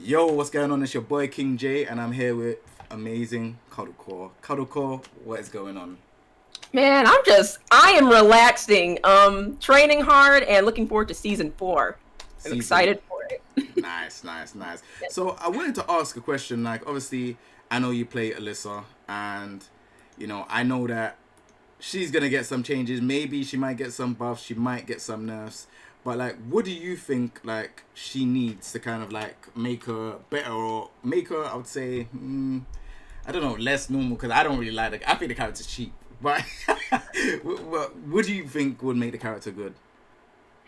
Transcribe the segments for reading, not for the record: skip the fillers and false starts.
Yo, what's going on? It's your boy King J, and I'm here with amazing Cuddle Core. Cuddle Core, what is going on? Man, I am relaxing, training hard and looking forward to season 4. I'm Season. excited for it. Nice, nice, nice. So I wanted to ask a question. Like, obviously, I know you play Alisa, and I know that she's gonna get some changes. Maybe she might get some buffs. She might get some nerfs. But like, what do you think like she needs to kind of like make her better or make her? I would say, I don't know, less normal because I don't really like it. I think the character's cheap. But what do you think would make the character good?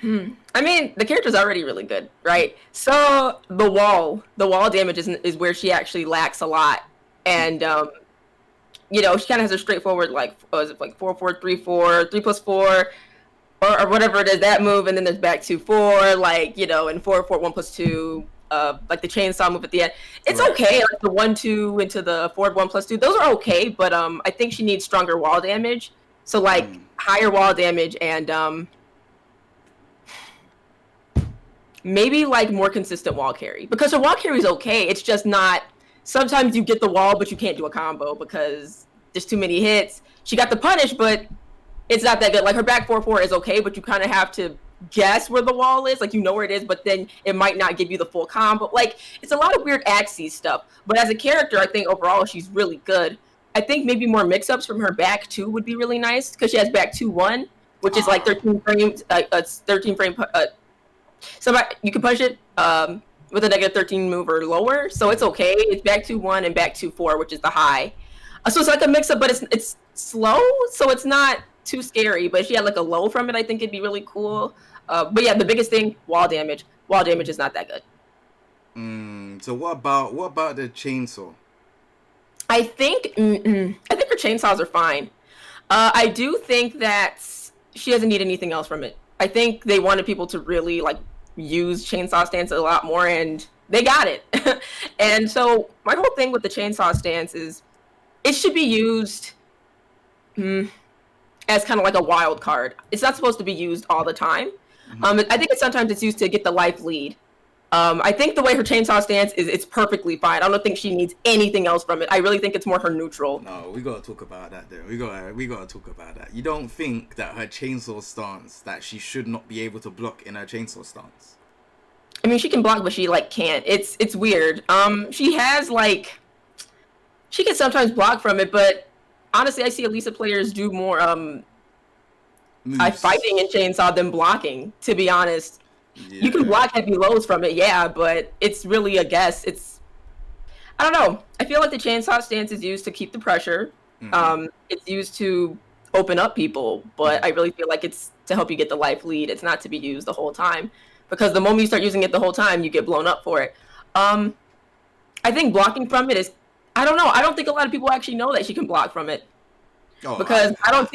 I mean, the character's already really good, right? So the wall damage is where she actually lacks a lot, and she kind of has a straightforward like, is it like 4-4-3-4, 3+4, or whatever it is, that move, and then there's back 2-4, like, and 4-4 1+2, like the chainsaw move at the end. It's Right. okay, like the 1-2 into the forward 1+2. Those are okay, but I think she needs stronger wall damage. So like higher wall damage and maybe like more consistent wall carry, because her wall carry is okay. It's just not. Sometimes you get the wall, but you can't do a combo because there's too many hits. She got the punish, but it's not that good. Like her back 4-4 is okay, but you kind of have to guess where the wall is. Like, you know where it is, but then it might not give you the full combo. Like, it's a lot of weird axis stuff. But as a character, I think overall she's really good. I think maybe more mix-ups from her back 2 would be really nice, because she has back 2-1, which is like 13 frames. It's 13 frame. So you can push it with a -13 move or lower, so it's okay. It's back 2-1 and back 2-4, which is the high. So it's like a mix-up, but it's slow, so it's not too scary. But if she had like a low from it, I think it'd be really cool. But yeah, the biggest thing, wall damage. Wall damage is not that good. So what about the chainsaw? I think her chainsaws are fine. I do think that she doesn't need anything else from it. I think they wanted people to really like use chainsaw stance a lot more, and they got it. And so my whole thing with the chainsaw stance is it should be used as kind of like a wild card. It's not supposed to be used all the time. I think sometimes it's used to get the life lead. I think the way her chainsaw stance is, it's perfectly fine. I don't think she needs anything else from it. I really think it's more her neutral. No, we gotta talk about that. There, we gotta talk about that. You don't think that her chainsaw stance, that she should not be able to block in her chainsaw stance? I mean, she can block, but she like can't. It's weird. She has like, she can sometimes block from it, but honestly, I see Alisa players do more Moves. fighting in chainsaw than blocking. To be honest, you can Yeah. block heavy lows from it, yeah, but it's really a guess. I don't know. I feel like the chainsaw stance is used to keep the pressure. It's used to open up people, but I really feel like it's to help you get the life lead. It's not to be used the whole time, because the moment you start using it the whole time, you get blown up for it. I think blocking from it is, I don't know. I don't think a lot of people actually know that she can block from it, Oh, because I don't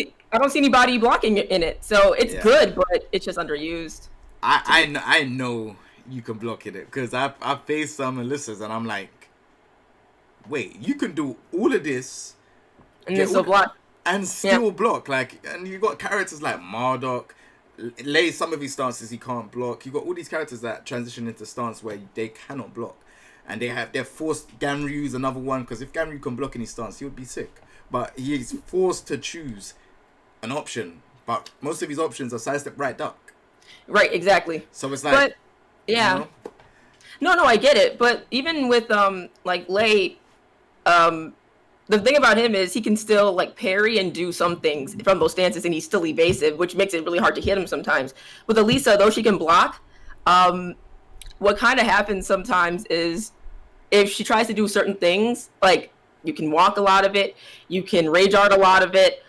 see anybody blocking in it. So it's Yeah. good, but it's just underused. I know you can block it because I've faced some Alysas and I'm like, wait, you can do all of this And Get then so all- block. and still block, like, and you got characters like Marduk. Lay some of his stances he can't block. You got all these characters that transition into stance where they cannot block, and they're forced. Ganryu's another one, because if Ganryu can block in his stance, he would be sick. But he's forced to choose an option. But most of his options are sidestep, right, duck. Right, exactly. So it's like, But yeah, no, I get it. But even with like Lei, the thing about him is he can still like parry and do some things from those stances, and he's still evasive, which makes it really hard to hit him sometimes. With Alisa, though she can block, what kind of happens sometimes is if she tries to do certain things, like you can walk a lot of it, you can rage art a lot of it,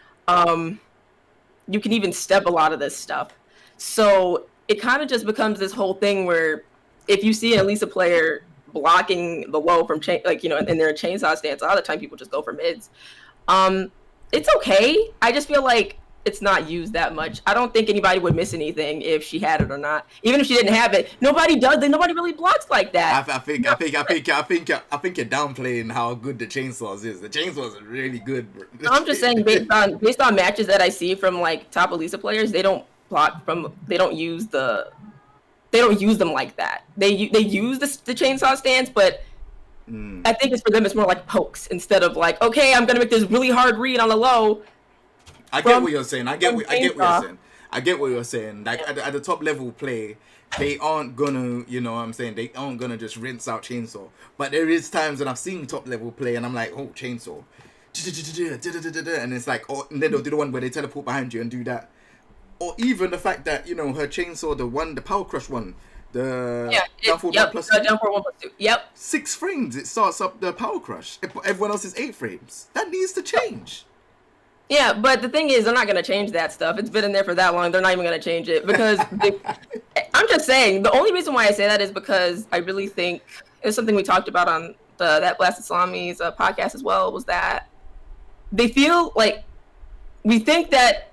you can even step a lot of this stuff. So it kind of just becomes this whole thing where if you see an Alisa player blocking the low from in their chainsaw stance, a lot of the time people just go for mids. It's okay. I just feel like it's not used that much. I don't think anybody would miss anything if she had it or not. Even if she didn't have it, nobody does. Nobody really blocks like that. I think you're downplaying how good the chainsaws is. The chainsaws are really good, bro. I'm just saying, based on matches that I see from like top Alisa players, they don't block from. They don't use the they don't use them like that. They use the chainsaw stance, but I think it's for them. It's more like pokes instead of like, okay, I'm gonna make this really hard read on a low. I get what you're saying. I get what you're saying. Like at the top level play, they aren't gonna, you know what I'm saying? They aren't gonna just rinse out chainsaw. But there is times when I've seen top level play and I'm like, oh, chainsaw. And it's like, oh, and then they'll do the one where they teleport behind you and do that. Or even the fact that, you know, her chainsaw, the power crush one, downfall 1+2. Yep. 6 frames, it starts up the power crush. Everyone else is 8 frames. That needs to change. Yeah, but the thing is, they're not going to change that stuff. It's been in there for that long. They're not even going to change it because I'm just saying, the only reason why I say that is because I really think it's something we talked about on that Blasted Salami's podcast as well, was that they feel like we think that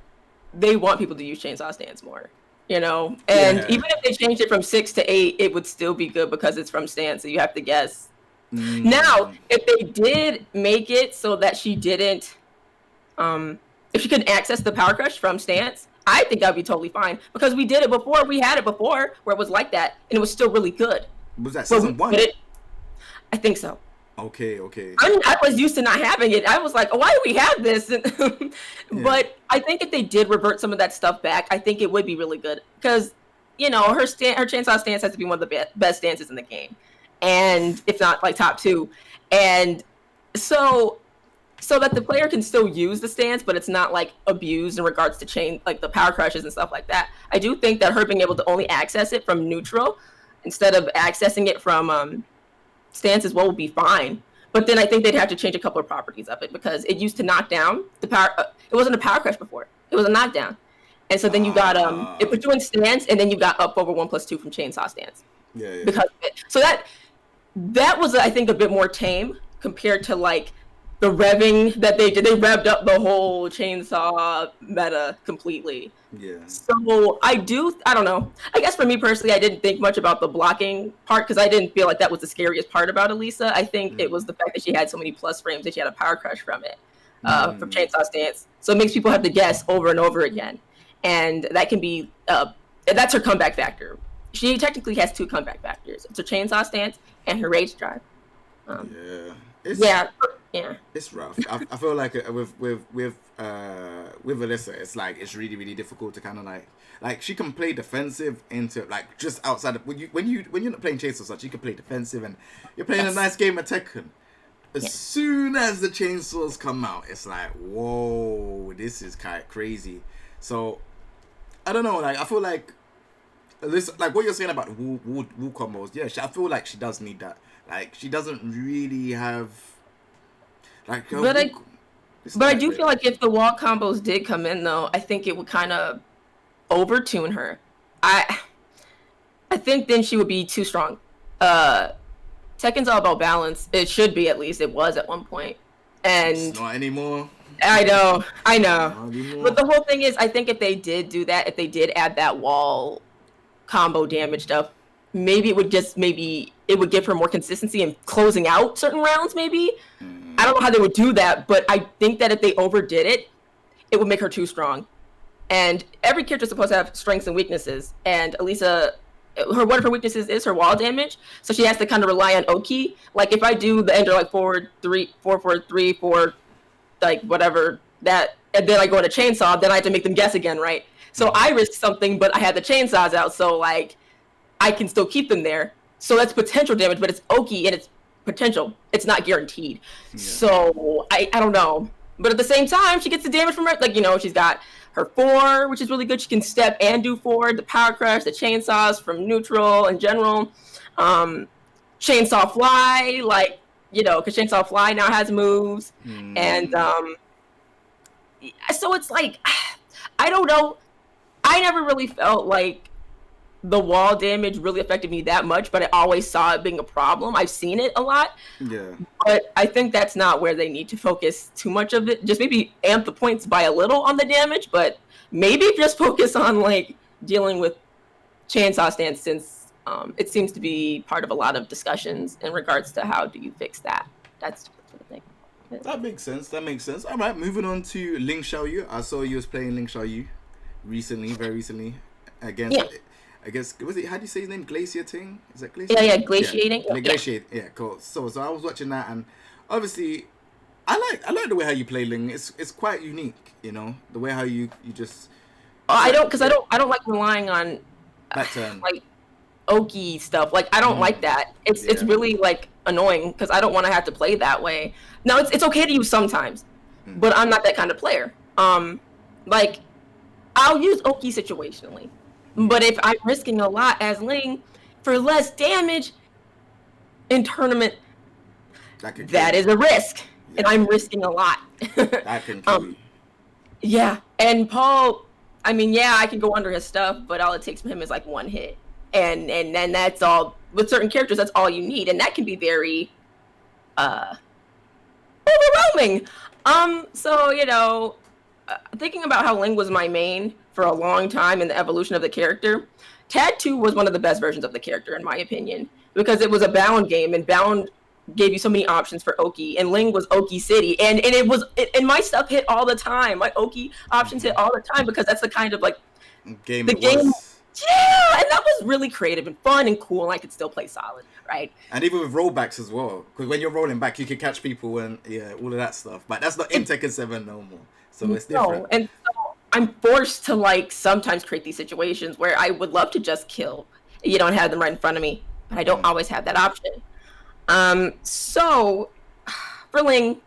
they want people to use chainsaw stance more, you know? And even if they changed it from 6 to 8, it would still be good because it's from stance, so you have to guess. Now, if they did make it so that she didn't, if she couldn't access the power crush from stance, I think that'd be totally fine because we did it before. We had it before where it was like that, and it was still really good. Was that season 1? I think so. Okay. I was used to not having it. I was like, oh, why do we have this? But I think if they did revert some of that stuff back, I think it would be really good because, you know, her chainsaw stance has to be one of the best stances in the game, and if not like top 2, and so that the player can still use the stance, but it's not like abused in regards to like the power crushes and stuff like that. I do think that her being able to only access it from neutral instead of accessing it from stance as well would be fine. But then I think they'd have to change a couple of properties of it because it used to knock down the power. It wasn't a power crush before. It was a knockdown. And so then you got it put you in stance, and then you got up over 1+2 from chainsaw stance. Yeah. Because of it. So that was, I think, a bit more tame compared to like the revving that they did. They revved up the whole chainsaw meta completely. Yeah. So I don't know. I guess for me personally, I didn't think much about the blocking part because I didn't feel like that was the scariest part about Alisa. I think it was the fact that she had so many plus frames that she had a power crush from it, from chainsaw stance. So it makes people have to guess over and over again. And that can be, that's her comeback factor. She technically has 2 comeback factors. It's her chainsaw stance and her rage drive. It's rough. I feel like with Alisa, it's like it's really, really difficult to kind of like she can play defensive into like just outside of when you're not playing chase or such, you can play defensive and you're playing a nice game of Tekken. As soon as the chainsaws come out, it's like, whoa, this is kind of crazy. So I don't know. Like I feel like Alisa, like what you're saying about wall combos. Yeah, I feel like she does need that. Like she doesn't really have. Like, but I do feel like if the wall combos did come in, though, I think it would kind of overtune her. I think then she would be too strong. Tekken's all about balance. It should be, at least. It was at one point. And it's not anymore. I know. But the whole thing is, I think if they did do that, if they did add that wall combo damage stuff, maybe it would give her more consistency in closing out certain rounds, maybe. I don't know how they would do that, but I think that if they overdid it, it would make her too strong. And every character is supposed to have strengths and weaknesses. And Alisa, one of her weaknesses is her wall damage. So she has to kind of rely on Oki. Like if I do the ender like 4-4-3-4, like whatever that, and then I go into chainsaw, then I have to make them guess again, right? So I risk something, but I had the chainsaws out, so like I can still keep them there. So that's potential damage, but it's Oki and it's potential. It's not guaranteed. Yeah. So I don't know. But at the same time, she gets the damage from her. Like, you know, she's got her 4, which is really good. She can step and do forward, the power crush, the chainsaws from neutral in general. Chainsaw fly, like, you know, because chainsaw fly now has moves. And so it's like, I don't know. I never really felt like the wall damage really affected me that much, but I always saw it being a problem. I've seen it a lot. Yeah. But I think that's not where they need to focus too much of it. Just maybe amp the points by a little on the damage, but maybe just focus on like dealing with chainsaw stance, since it seems to be part of a lot of discussions in regards to how do you fix that. That's the sort of thing. That makes sense. All right, moving on to Ling Xiaoyu. I saw you was playing Ling Xiaoyu very recently I guess, was it, how do you say his name? Glacier Ting? Is that Glacier? Yeah, glaciating. Yeah, glaciate. Yeah, cool. So I was watching that, and obviously, I like the way how you play Ling. It's quite unique, you know, the way how you just. I don't like relying on Back turn. like oaky stuff. Like I don't like that. It's really like annoying because I don't want to have to play that way. Now it's okay to use sometimes, but I'm not that kind of player. Like I'll use oaky situationally, but if I'm risking a lot as Ling for less damage in tournament, that is a risk, and I'm risking a lot. That can kill you. Yeah, and Paul. I mean, yeah, I can go under his stuff, but all it takes from him is like one hit, and then that's all. With certain characters, that's all you need, and that can be very overwhelming. So you know, thinking about how Ling was my main for a long time in the evolution of the character, Tag 2 was one of the best versions of the character in my opinion because it was a bound game, and bound gave you so many options for Oki, and Ling was Oki City, and and my stuff hit all the time. My Oki options hit all the time because that's the kind of like game. Yeah, and that was really creative and fun and cool, and I could still play solid, right? And even with rollbacks as well, because when you're rolling back, you can catch people and all of that stuff. But that's not in Tekken 7 no more, so it's different. No, and so I'm forced to like sometimes create these situations where I would love to just kill, you know, and have them right in front of me, but I don't always have that option. So for Ling,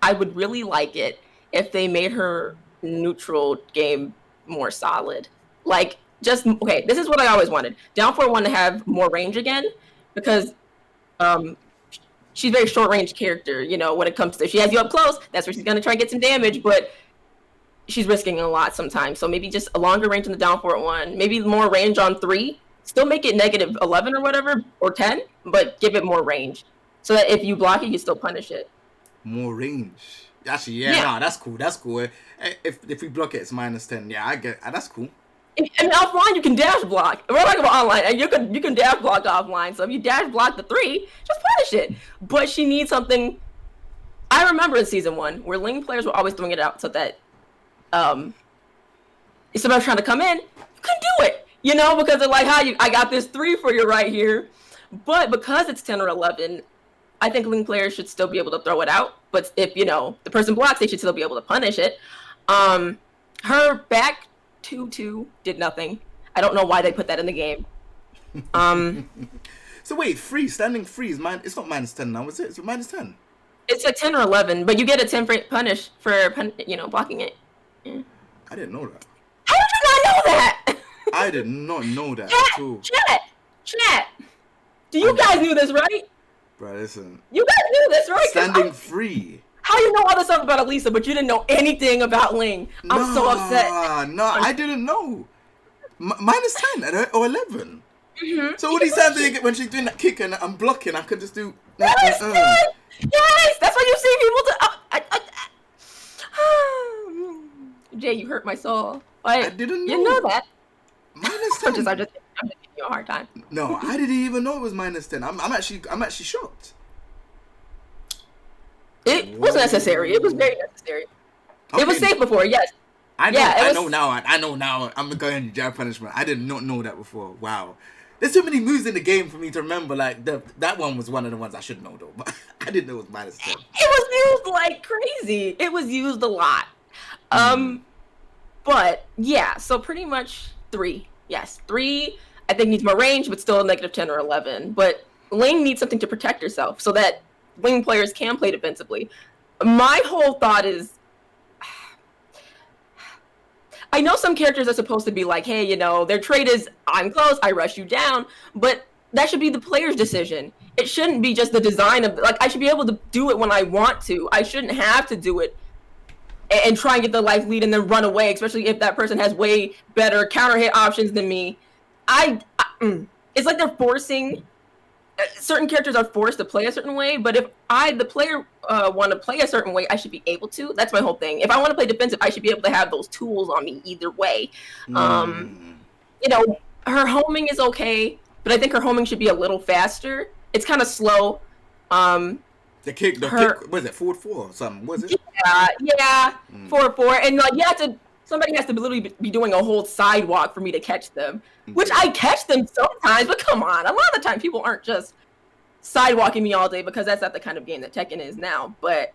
I would really like it if they made her neutral game more solid. Like, just, okay, this is what I always wanted. Down 4-1 to have more range again, because she's a very short range character, you know, when it comes to, she has you up close, that's where she's going to try and get some damage, but she's risking a lot sometimes. So maybe just a longer range in the down 4-1, maybe more range on 3. Still make it negative 11 or whatever, or 10, but give it more range. So that if you block it, you still punish it. More range. Actually, nah, that's cool. That's cool. If we block it, it's -10. Yeah, I get that's cool. And offline, you can dash block. We're talking about online, and you can dash block offline. So if you dash block the 3, just punish it. But she needs something. I remember in season 1 where Ling players were always throwing it out so that if somebody's trying to come in, you can do it. You know, because they're like, I got this 3 for you right here. But because it's 10 or 11, I think Ling players should still be able to throw it out. But if, you know, the person blocks, they should still be able to punish it. Her back 2-2 did nothing. I don't know why they put that in the game. So wait, standing free is it's not -10 now, is it? It's -10. It's like 10 or 11, but you get a 10 punish for, you know, blocking it. Yeah. I didn't know that. How did you not know that? I did not know that at all. Chat. Do you guys knew this, right? Bro, listen. You guys knew this, right? Standing free. How you know all this stuff about Alisa, but you didn't know anything about Ling? I'm so upset. No, I didn't know. -10 or 11. Mm-hmm. So all these times when she's doing that kick and I'm blocking, I could just do. Yes, that's why you see people do. Jay, you hurt my soul. I didn't know. You know that. -10. I'm just giving you a hard time. No, I didn't even know it was -10. I'm actually shocked. It was necessary. It was very necessary. Okay. It was safe before, yes. I know now. I'm going to jab punishment. I did not know that before. Wow. There's too many moves in the game for me to remember. Like that one was one of the ones I should know though, but I didn't know it was -10. It was used like crazy. It was used a lot. But yeah, so pretty much 3. Yes, 3. I think needs more range, but still -10 or 11. But Ling needs something to protect herself so that Ling players can play defensively. My whole thought is, I know some characters are supposed to be like, hey, you know, their trait is I'm close, I rush you down, but that should be the player's decision. It shouldn't be just the design of, like, I should be able to do it when I want to. I shouldn't have to do it and try and get the life lead and then run away, especially if that person has way better counter hit options than me. It's like they're forcing, certain characters are forced to play a certain way, but if the player, want to play a certain way, I should be able to. That's my whole thing. If I want to play defensive, I should be able to have those tools on me either way. You know, her homing is okay, but I think her homing should be a little faster. It's kind of slow. The kick, was it 4-4 or something? Was it? Yeah, 4-4, and like you have to somebody has to literally be doing a whole sidewalk for me to catch them, which Mm-hmm. I catch them sometimes, but come on, a lot of the time people aren't just sidewalking me all day because that's not the kind of game that Tekken is now. But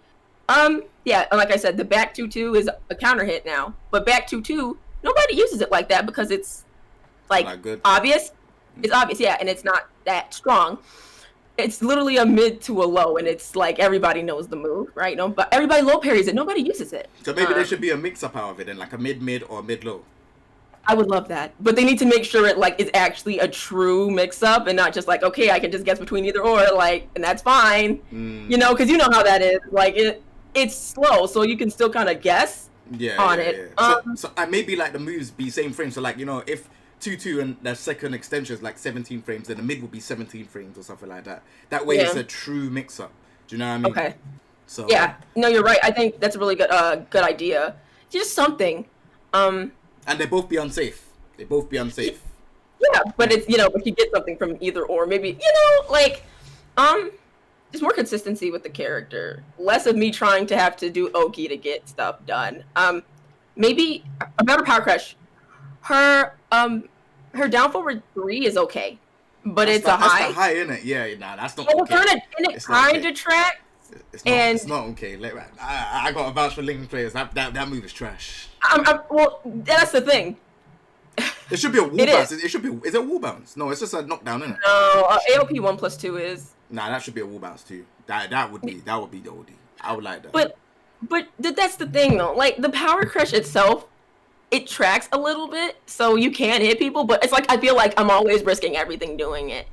yeah, like I said, the back 2-2 is a counter hit now, but back 2-2, nobody uses it like that because it's like Not good. obvious. It's obvious, yeah, and it's not that strong. It's literally a mid to a low, and it's like everybody knows the move, right? No, but everybody low parries it. Nobody uses it. So maybe there should be a mix up out of it, then, like a mid or mid low. I would love that, but they need to make sure it like is actually a true mix up and not just like, okay, I can just guess between either or, like, and that's fine, you know, because you know how that is. Like it's slow, so you can still kind of guess on it. Yeah. So maybe like the moves be same frame. So like, you know, if 2-2 and the second extension is like 17 frames, then the mid will be 17 frames or something like that. That way it's a true mix up. Do you know what I mean? Okay. So yeah, no, you're right. I think that's a really good good idea. Just something. And they both be unsafe. They both be unsafe. Yeah, but it's, you know, if you get something from either or, maybe, you know, like there's more consistency with the character. Less of me trying to have to do Oki to get stuff done. Maybe about her Power Crush. Her down forward 3 is okay, but it's a high. That's the high, isn't it? Yeah, nah, that's not well, okay. It kind of tracks. It's not okay. I got a vouch for Ling players. That move is trash. Well, that's the thing. It should be a wall bounce. It should be. Is it a wall bounce? No, it's just a knockdown, isn't it? No, AOP 1+2 is. Nah, that should be a wall bounce too. That would be the OD. I would like that. But that's the thing though. Like the Power Crush itself, it tracks a little bit, so you can hit people. But it's like I feel like I'm always risking everything doing it.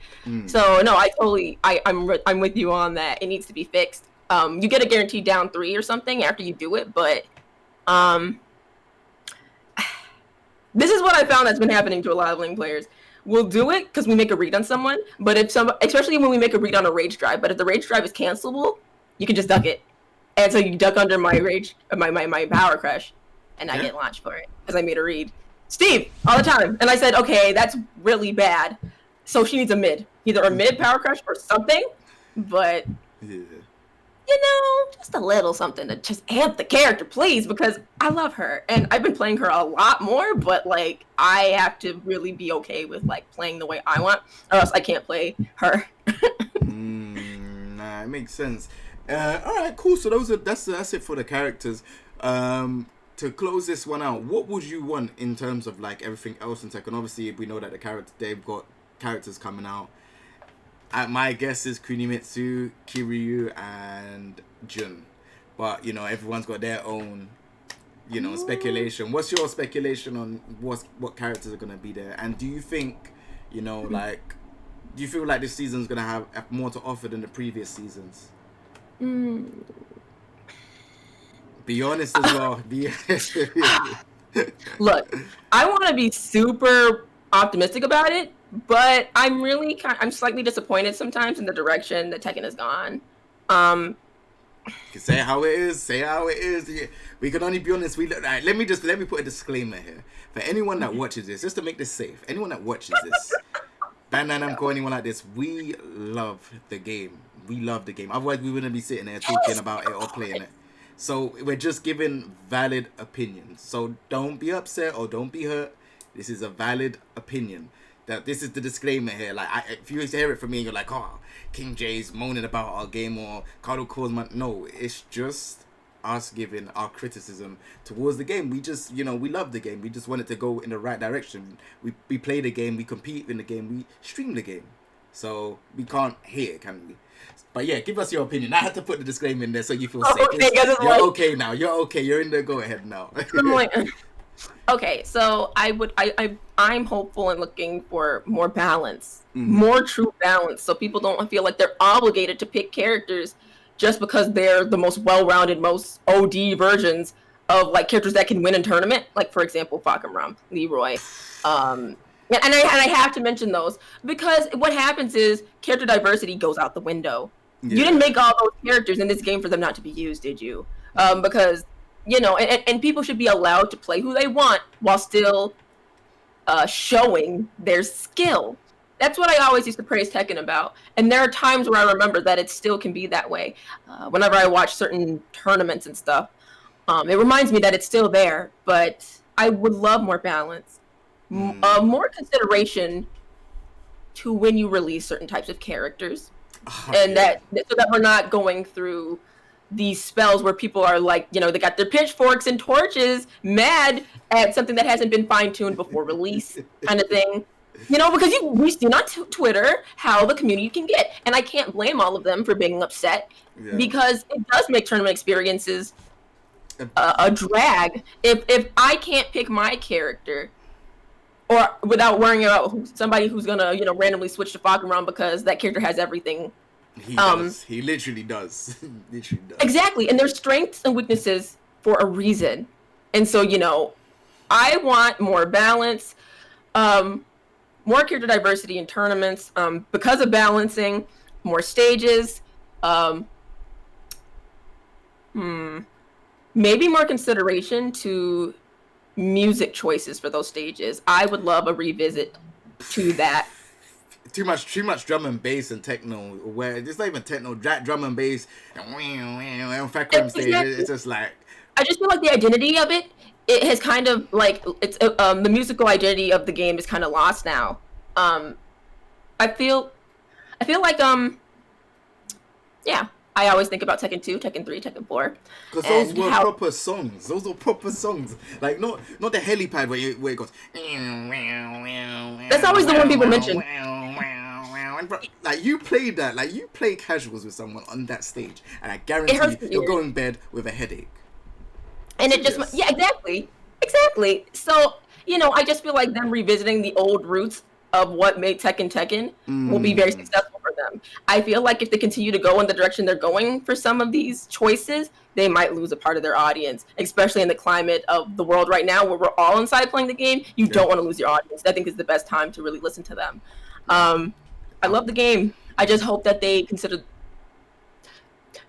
So no, I'm with you on that. It needs to be fixed. You get a guaranteed down 3 or something after you do it, but this is what I found that's been happening to a lot of Ling players. We'll do it because we make a read on someone, but especially when we make a read on a rage drive, but if the rage drive is cancelable, you can just duck it. And so you duck under my rage, my Power Crush, and I get launched for it because I made a read. Steve, all the time. And I said, okay, that's really bad. So she needs a mid. Either a mid Power Crush or something, but you know, just a little something to just amp the character, please, because I love her. And I've been playing her a lot more, but, like, I have to really be okay with, like, playing the way I want, or else I can't play her. Nah, it makes sense. All right, cool. So that's it for the characters. To close this one out, what would you want in terms of, like, everything else in Tekken? Obviously, we know that they've got characters coming out. My guess is Kunimitsu, Kiryu, and Jun. But, you know, everyone's got their own, you know, speculation. What's your speculation on what characters are going to be there? And do you think, you know, like, do you feel like this season's going to have more to offer than the previous seasons? Be honest as well. Look, I want to be super optimistic about it, but I'm slightly disappointed sometimes in the direction that Tekken has gone. Say how it is. Yeah. We can only be honest. Let me put a disclaimer here for anyone that watches this, just to make this safe. Anyone that watches this, Bandai Namco, anyone like this, we love the game. We love the game. Otherwise, we wouldn't be sitting there talking about it or playing it. So we're just giving valid opinions. So don't be upset or don't be hurt. This is a valid opinion. That this is the disclaimer here. Like, if you hear it from me and you're like, oh, King J's moaning about our game or CUDDLE calls my... No, it's just us giving our criticism towards the game. We just, you know, we love the game. We just want it to go in the right direction. We play the game, we compete in the game, we stream the game. So we can't hate it, can we? But yeah, give us your opinion. I had to put the disclaimer in there so you feel safe. You're okay now. You're okay. You're in there. Go ahead now. Okay, so I'm hopeful and looking for more balance, more true balance, so people don't feel like they're obligated to pick characters just because they're the most well-rounded, most OD versions of like characters that can win in tournament. Like for example, Fakamram, Leroy, and I have to mention those because what happens is character diversity goes out the window. Yeah. You didn't make all those characters in this game for them not to be used, did you? Because you know, and people should be allowed to play who they want while still showing their skill. That's what I always used to praise Tekken about. And there are times where I remember that it still can be that way. Whenever I watch certain tournaments and stuff, it reminds me that it's still there. But I would love more balance, more consideration to when you release certain types of characters, and that so that we're not going through these spells where people are like, they got their pitchforks and torches, mad at something that hasn't been fine-tuned before release, kind of thing. Because we've seen on Twitter how the community can get, and I can't blame all of them for being upset, because it does make tournament experiences a drag. If I can't pick my character, or without worrying about somebody who's gonna randomly switch to Falconron because that character has everything. He does. He literally does. Literally does. Exactly, and there's strengths and weaknesses for a reason, and so I want more balance. More character diversity in tournaments, because of balancing, more stages, maybe more consideration to music choices for those stages. I would love a revisit to that. Too much drum and bass and techno, where it's not even techno, drum and bass and Fakram stage. It's just like, I just feel like the identity of it has kind of like, it's the musical identity of the game is kind of lost now. I feel like I always think about Tekken 2, Tekken 3, Tekken 4. Because those were proper songs. Those were proper songs. Like not the helipad where it goes. That's always the one people mention. Like you play that, like you play casuals with someone on that stage, and I guarantee you'll go in bed with a headache. And it just, exactly. So, I just feel like them revisiting the old roots of what made Tekken will be very successful for them. I feel like if they continue to go in the direction they're going for some of these choices, they might lose a part of their audience, especially in the climate of the world right now where we're all inside playing the game. You don't want to lose your audience. I think is the best time to really listen to them. I love the game. I just hope that they consider...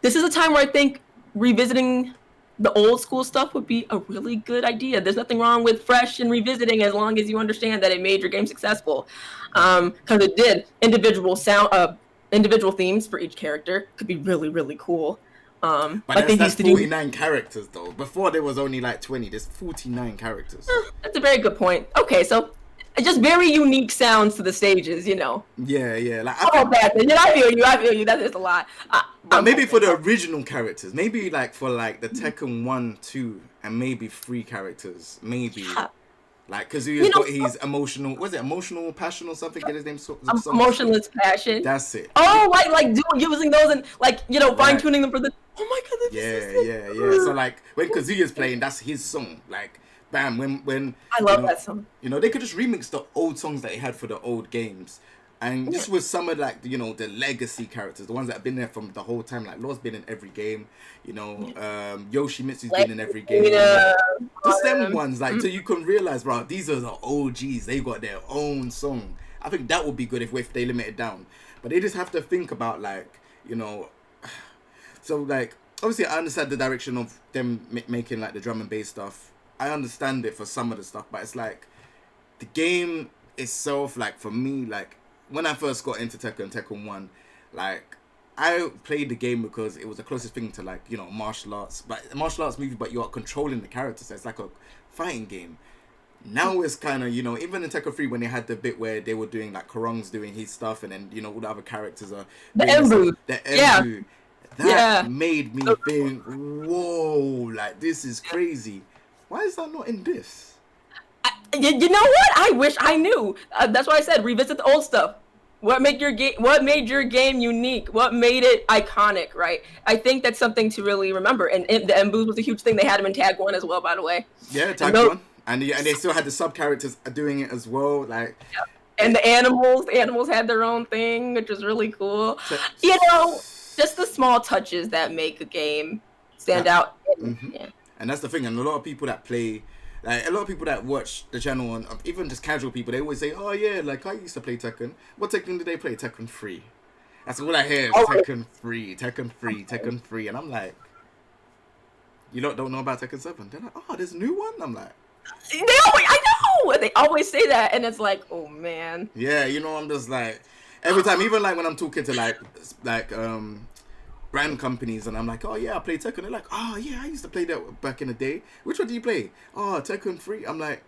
This is a time where I think revisiting the old school stuff would be a really good idea. There's nothing wrong with fresh and revisiting as long as you understand that it made your game successful. Because it did. Individual themes for each character could be really, really cool. But like that's 49 characters though. Before there was only like 20. There's 49 characters. That's a very good point. Okay, so just very unique sounds to the stages, Yeah. Like I feel you. That is a lot. But maybe for the original characters, maybe like for like the Tekken 1, 2, and maybe 3 characters, maybe. Like Kazuya's got his emotional, was it emotional passion or something? Get his name. Emotionless passion. That's it. Oh, like using those and like fine tuning them for the. Oh my god. Yeah. So like when Kazuya's playing, that's his song. Like. Bam, when I love that song. They could just remix the old songs that he had for the old games, and just with some of like the legacy characters, the ones that have been there from the whole time. Like Law's been in every game, Yoshimitsu's been in every game. Just them ones, like so you can realize, bro, these are the OGs. They got their own song. I think that would be good if they limit it down, but they just have to think about like So like obviously I understand the direction of them making like the drum and bass stuff. I understand it for some of the stuff, but it's like the game itself, like for me, like when I first got into Tekken 1, like I played the game because it was the closest thing to like, martial arts, but a martial arts movie, but you're controlling the characters. So it's like a fighting game. Now it's kind of, even in Tekken 3 when they had the bit where they were doing like Korong's doing his stuff and then, all the other characters are... The Embu. Yeah. That made me think, whoa, like this is crazy. Why is that not in this? You know what? I wish I knew. That's why I said revisit the old stuff. What made your game unique? What made it iconic? Right? I think that's something to really remember. And the Mbus was a huge thing. They had them in Tag 1 as well, by the way. Yeah, Tag 1, and they still had the sub characters doing it as well. Like, and the animals had their own thing, which was really cool. Just the small touches that make a game stand out. Yeah. And that's the thing, and a lot of people that play, like a lot of people that watch the channel, and even just casual people, they always say, "Oh yeah, like I used to play Tekken. What Tekken did they play? Tekken 3." That's all I hear. Tekken 3, Tekken 3, Tekken 3, and I'm like, you lot don't know about Tekken 7? They're like, "Oh, there's a new one." I'm like, I know. They always say that, and it's like, oh man. Yeah, I'm just like, every time, even like when I'm talking to like brand companies, and I'm like, oh yeah, I play Tekken. They're like, oh yeah, I used to play that back in the day. Which one do you play? Oh, Tekken 3. I'm like,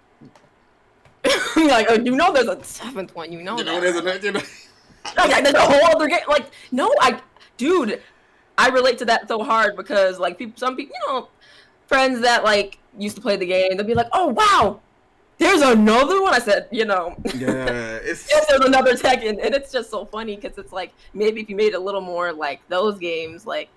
like, oh, you know, there's a 7th one. You know, there's a, like, there's a whole other game. Like, no, dude, I relate to that so hard because like some people, you know, friends that like used to play the game, they'll be like, oh wow, there's another one. I said, you know, yeah, it's yes, there's another Tekken, and it's just so funny because it's like maybe if you made it a little more like those games, like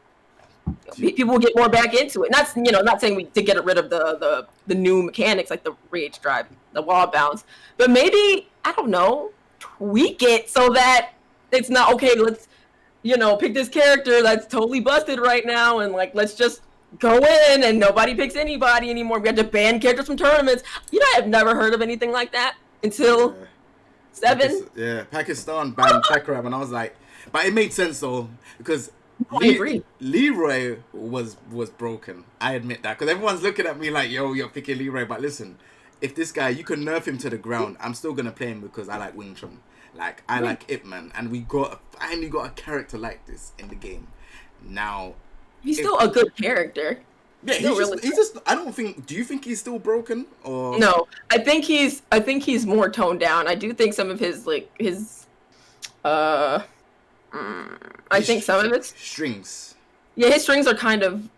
people will get more back into it. Not, you know, not saying to get rid of the new mechanics like the rage drive, the wall bounce, but maybe, I don't know, tweak it so that it's not okay. Let's, you know, pick this character that's totally busted right now, and like let's just go in and nobody picks anybody anymore. We have to ban characters from tournaments. You know, I've never heard of anything like that until 7. Pakistan banned Tekram, and I was like, but it made sense though, because I agree. Leroy was broken. I admit that, because everyone's looking at me like, yo, you're picking Leroy, but listen, if this guy, you can nerf him to the ground, I'm still gonna play him because I like Wing Chun. Like, I like Ip Man, and we finally got a character like this in the game. Now, he's still a good character. Yeah, he's just. I don't think. Do you think he's still broken? Or no? I think he's more toned down. I do think some of his I think some of his strings. Yeah, his strings are kind of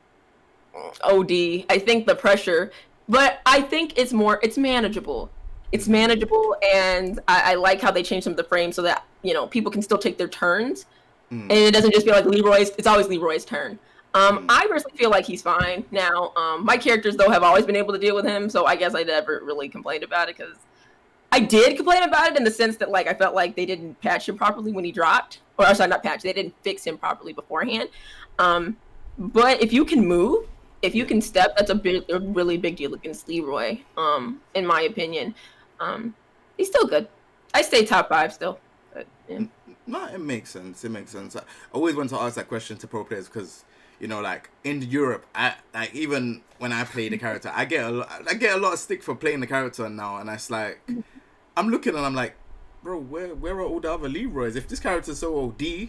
OD. I think the pressure, but I think it's manageable. It's manageable, and I like how they changed some of the frames so that, you know, people can still take their turns, and it doesn't just feel like it's always Leroy's turn. I personally feel like he's fine now. My characters, though, have always been able to deal with him, so I guess I never really complained about it, because I did complain about it in the sense that, like, I felt like they didn't patch him properly when he dropped. Or, sorry, not patch. They didn't fix him properly beforehand. But if you can move, if you can step, that's a really big deal against Leroy, in my opinion. He's still good. I stay top 5 still. But, yeah. No, it makes sense. It makes sense. I always want to ask that question to pro players because, you know, like in Europe, even when I play the character, I get a lot of stick for playing the character now, and it's like, I'm looking and I'm like, bro, where are all the other Leroys? If this character's so OD,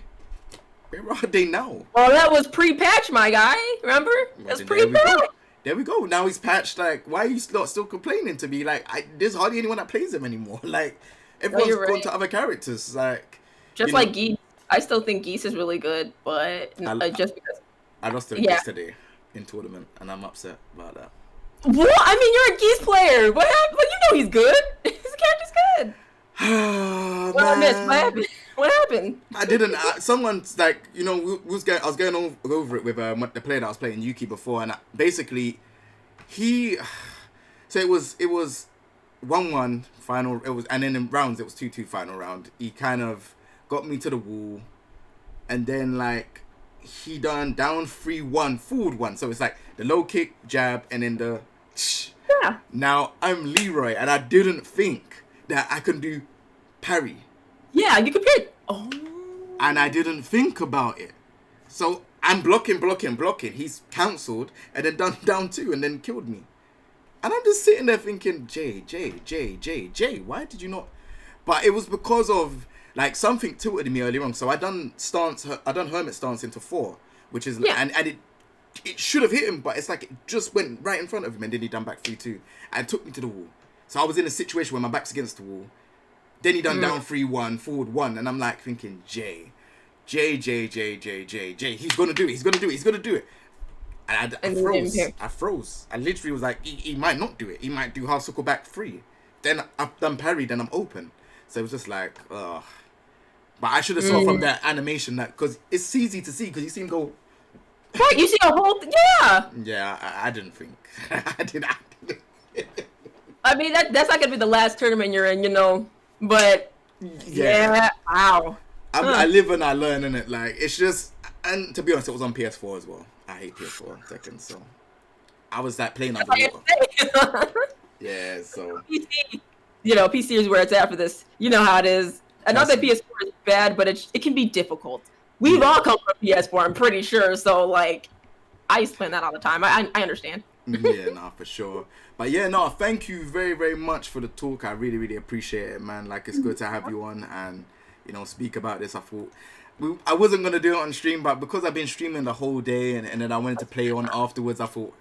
where are they now? Well, that was pre-patch, my guy. Remember? That's pre-patch. There we go. Now he's patched. Like, why are you still complaining to me? Like, there's hardly anyone that plays him anymore. Like, everyone's gone to other characters. Like, just like Geese. I still think Geese is really good, but just because I lost to Geese today in tournament, and I'm upset about that. What? I mean, you're a Geese player. What happened? Well, you know he's good. His character's good. What I missed? What happened? I didn't. Someone's like, you know, I was going over it with the player that I was playing Yuki before, and basically, so it was 1-1 final. It was, and then in rounds it was 2-2 final round. He kind of got me to the wall, and then like he done down 3-1 forward 1. So it's like the low kick, jab, and then the. Yeah. Now I'm Leroy, and I didn't think that I could do parry. Yeah, you could pick. Oh. And I didn't think about it. So I'm blocking. He's cancelled and then done down 2 and then killed me. And I'm just sitting there thinking, Jay, why did you not? But it was because of like something tilted me earlier on. So I done hermit stance into 4, which is and it should have hit him, but it's like it just went right in front of him, and then he done back 3-2 and took me to the wall. So I was in a situation where my back's against the wall. Then he done down 3-1, forward 1, and I'm like thinking, Jay. He's gonna do it. And I froze. I literally was like, he might not do it. He might do half circle back 3. Then I've done parry, then I'm open. So it was just like, ugh. But I should have saw from that animation that, because it's easy to see, because you see him go. Right, you see a whole yeah. Yeah, I didn't think. I didn't. I mean, that's not gonna be the last tournament you're in, you know. But yeah, wow. I live and I learn, innit? Like, it's just, and to be honest, it was on PS4 as well. I hate PS4 Tekken, so I was like playing on the water. Yeah, so PC, you know, PC is where it's at for this. You know how it is. And not that PS4 is bad, but it can be difficult. We've all come from PS4, I'm pretty sure. So like, I used to play that all the time. I understand. Yeah, no, for sure. But yeah, no, thank you very, very much for the talk. I really, really appreciate it, man. Like, it's good to have you on and, you know, speak about this. I thought I wasn't gonna do it on stream, but because I've been streaming the whole day, and then I wanted to play on afterwards, I thought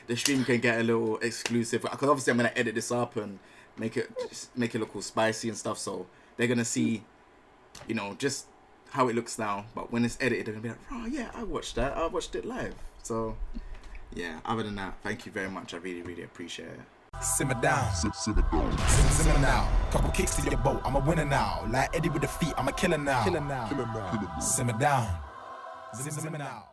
the stream can get a little exclusive. Because obviously I'm gonna edit this up and make it look all spicy and stuff. So they're gonna see, you know, just how it looks now. But when it's edited, they're gonna be like, oh yeah, I watched that. I watched it live. So yeah. Other than that, thank you very much. I really, really appreciate it. Simmer down, simmer now. Couple kicks to your boat, I'm a winner now. Like Eddie with the feet, I'm a killer now. Simmer down, simmer now.